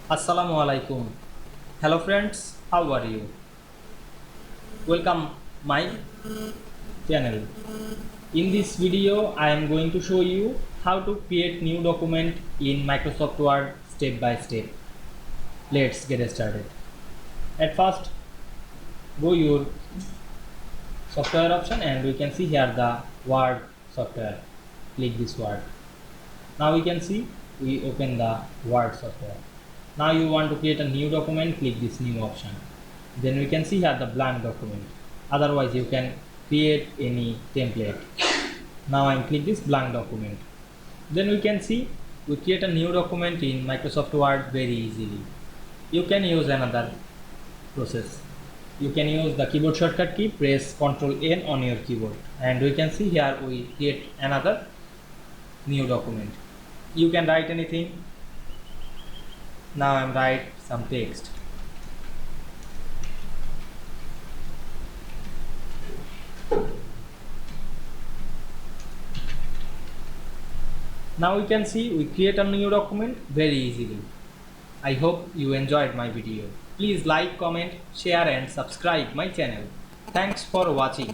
Assalamu Walaikum. Hello friends, how are you? Welcome my channel. In this video, I am going to show you how to create new document in Microsoft Word step by step. Let's get started. At first, go your software option and we can see here the Word software. Click this Word. Now we can see we open the Word software. Now you want to create a new document, click this new option. Then we can see here the blank document. Otherwise you can create any template. Now I click this blank document. Then we can see we create a new document in Microsoft Word very easily. You can use another process. You can use the keyboard shortcut key, press Ctrl N on your keyboard, and we can see here we create another new document. You can write anything. Now I write some text. Now we can see we create a new document very easily. I hope you enjoyed my video. Please like, comment, share and subscribe my channel. Thanks for watching.